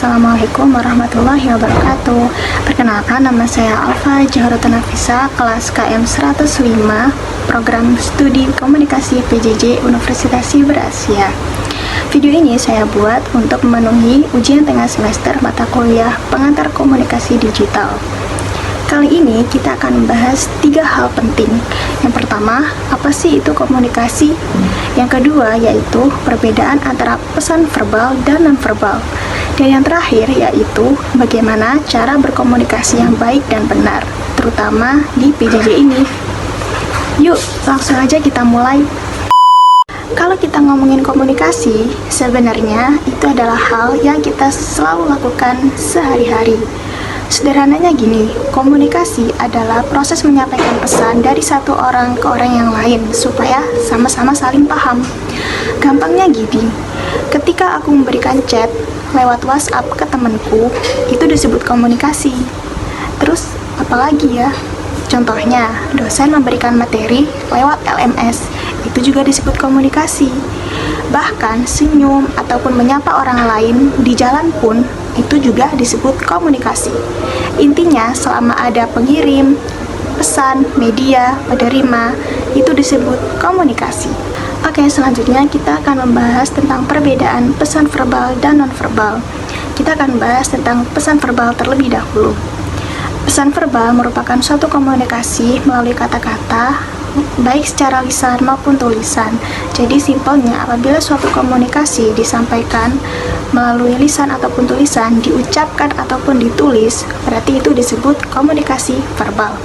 Assalamualaikum warahmatullahi wabarakatuh. Perkenalkan, nama saya Alfa Jaharutun Nafisa, kelas KM 105, program studi komunikasi PJJ Universitas Siber Asia. Video ini saya buat untuk memenuhi ujian tengah semester mata kuliah pengantar komunikasi digital. Kali ini kita akan membahas 3 hal penting. Yang pertama, apa sih itu komunikasi? Yang kedua, yaitu perbedaan antara pesan verbal dan non-verbal. Dan yang terakhir, yaitu bagaimana cara berkomunikasi yang baik dan benar, terutama di PJJ ini. Yuk, langsung aja kita mulai. Kalau kita ngomongin komunikasi, sebenarnya itu adalah hal yang kita selalu lakukan sehari-hari. Sederhananya gini, komunikasi adalah proses menyampaikan pesan dari satu orang ke orang yang lain supaya sama-sama saling paham. Gampangnya gini, ketika aku memberikan chat lewat WhatsApp ke temanku, itu disebut komunikasi. Terus apalagi ya? Contohnya, dosen memberikan materi lewat LMS, itu juga disebut komunikasi. Bahkan senyum ataupun menyapa orang lain di jalan pun itu juga disebut komunikasi. Intinya, selama ada pengirim, pesan, media, penerima, itu disebut komunikasi. Oke, selanjutnya kita akan membahas tentang perbedaan pesan verbal dan non-verbal. Kita akan membahas tentang pesan verbal terlebih dahulu. Pesan verbal merupakan suatu komunikasi melalui kata-kata, baik secara lisan maupun tulisan. Jadi simpelnya, apabila suatu komunikasi disampaikan melalui lisan ataupun tulisan, diucapkan ataupun ditulis, berarti itu disebut komunikasi verbal.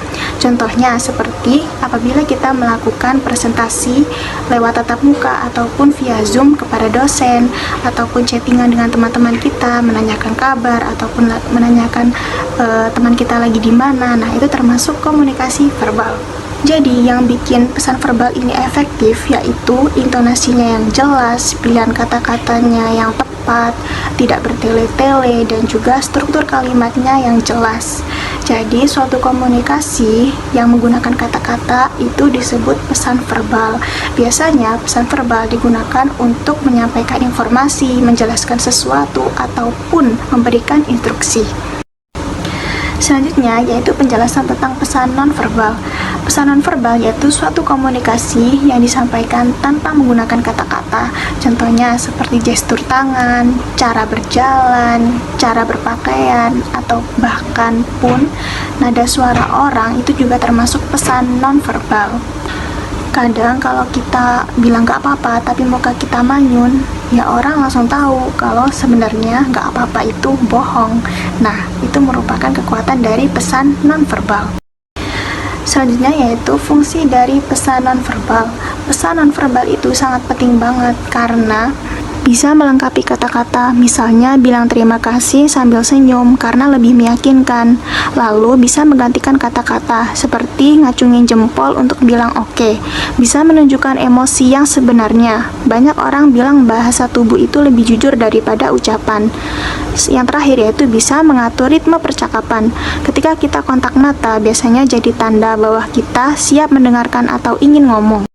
Contohnya seperti apabila kita melakukan presentasi lewat tatap muka ataupun via Zoom kepada dosen, ataupun chattingan dengan teman-teman kita, menanyakan kabar ataupun menanyakan teman kita lagi di mana. Nah, itu termasuk komunikasi verbal. Jadi yang bikin pesan verbal ini efektif yaitu intonasinya yang jelas, pilihan kata-katanya yang tepat, tidak bertele-tele, dan juga struktur kalimatnya yang jelas. Jadi suatu komunikasi yang menggunakan kata-kata itu disebut pesan verbal. Biasanya pesan verbal digunakan untuk menyampaikan informasi, menjelaskan sesuatu, ataupun memberikan instruksi. Selanjutnya yaitu penjelasan tentang pesan non-verbal. Pesan non-verbal yaitu suatu komunikasi yang disampaikan tanpa menggunakan kata-kata. Contohnya seperti gestur tangan, cara berjalan, cara berpakaian, atau bahkan pun nada suara orang itu juga termasuk pesan non-verbal. Kadang kalau kita bilang gak apa-apa tapi muka kita manyun, ya orang langsung tahu kalau sebenarnya gak apa-apa itu bohong. Nah, itu merupakan kekuatan dari pesan non-verbal. Selanjutnya yaitu fungsi dari pesan non-verbal. Pesan non-verbal itu sangat penting banget karena bisa melengkapi kata-kata, misalnya bilang terima kasih sambil senyum karena lebih meyakinkan. Lalu bisa menggantikan kata-kata seperti ngacungin jempol untuk bilang oke. Bisa menunjukkan emosi yang sebenarnya. Banyak orang bilang bahasa tubuh itu lebih jujur daripada ucapan. Yang terakhir yaitu bisa mengatur ritme percakapan. Ketika kita kontak mata, biasanya jadi tanda bahwa kita siap mendengarkan atau ingin ngomong.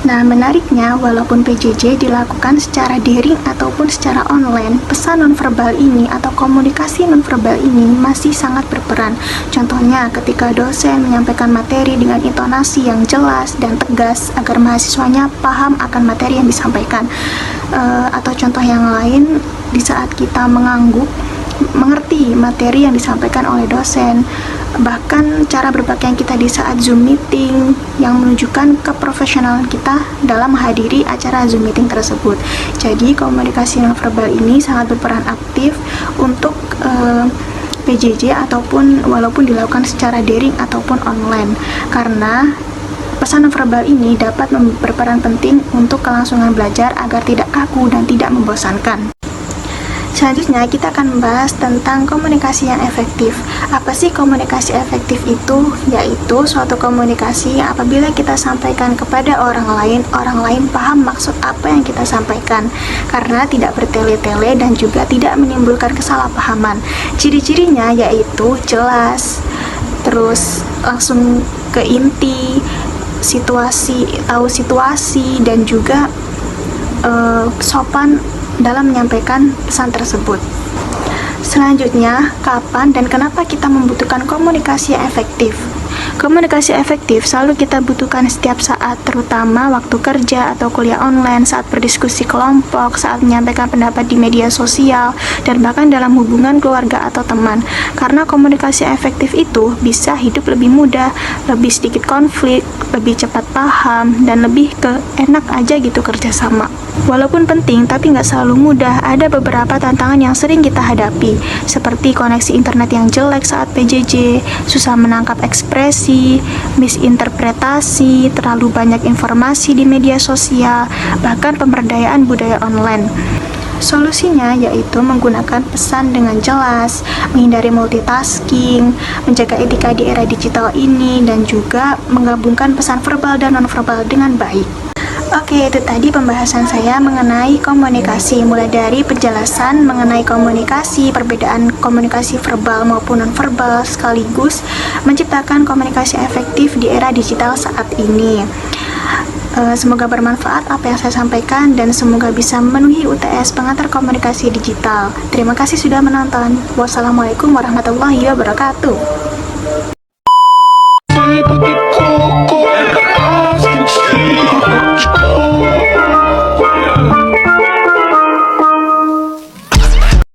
Nah, menariknya, walaupun PJJ dilakukan secara daring ataupun secara online, pesan nonverbal ini atau komunikasi nonverbal ini masih sangat berperan. Contohnya, ketika dosen menyampaikan materi dengan intonasi yang jelas dan tegas agar mahasiswanya paham akan materi yang disampaikan. Atau contoh yang lain, di saat kita mengangguk, mengerti materi yang disampaikan oleh dosen. Bahkan cara berpakaian kita di saat Zoom meeting yang menunjukkan keprofesionalan kita dalam menghadiri acara Zoom meeting tersebut. Jadi komunikasi nonverbal ini sangat berperan aktif untuk PJJ ataupun walaupun dilakukan secara daring ataupun online, karena pesan nonverbal ini dapat berperan penting untuk kelangsungan belajar agar tidak kaku dan tidak membosankan. Selanjutnya kita akan membahas tentang komunikasi yang efektif. Apa sih komunikasi efektif itu? Yaitu suatu komunikasi yang apabila kita sampaikan kepada orang lain paham maksud apa yang kita sampaikan, karena tidak bertele-tele dan juga tidak menimbulkan kesalahpahaman. Ciri-cirinya yaitu jelas, terus langsung ke inti, tahu situasi, dan juga sopan dalam menyampaikan pesan tersebut. Selanjutnya, kapan dan kenapa kita membutuhkan komunikasi yang efektif? Komunikasi efektif selalu kita butuhkan setiap saat, terutama waktu kerja atau kuliah online, saat berdiskusi kelompok, saat menyampaikan pendapat di media sosial, dan bahkan dalam hubungan keluarga atau teman. Karena komunikasi efektif itu bisa hidup lebih mudah, lebih sedikit konflik, lebih cepat paham, dan lebih enak aja gitu kerjasama. Walaupun penting, tapi nggak selalu mudah. Ada beberapa tantangan yang sering kita hadapi, seperti koneksi internet yang jelek saat PJJ, susah menangkap ekspresi, misinterpretasi, terlalu banyak informasi di media sosial, bahkan pemberdayaan budaya online. Solusinya yaitu menggunakan pesan dengan jelas, menghindari multitasking, menjaga etika di era digital ini, dan juga menggabungkan pesan verbal dan nonverbal dengan baik. Oke, itu tadi pembahasan saya mengenai komunikasi, mulai dari penjelasan mengenai komunikasi, perbedaan komunikasi verbal maupun nonverbal, sekaligus menciptakan komunikasi efektif di era digital saat ini. Semoga bermanfaat apa yang saya sampaikan dan semoga bisa memenuhi UTS pengantar komunikasi digital. Terima kasih sudah menonton. Wassalamualaikum warahmatullahi wabarakatuh.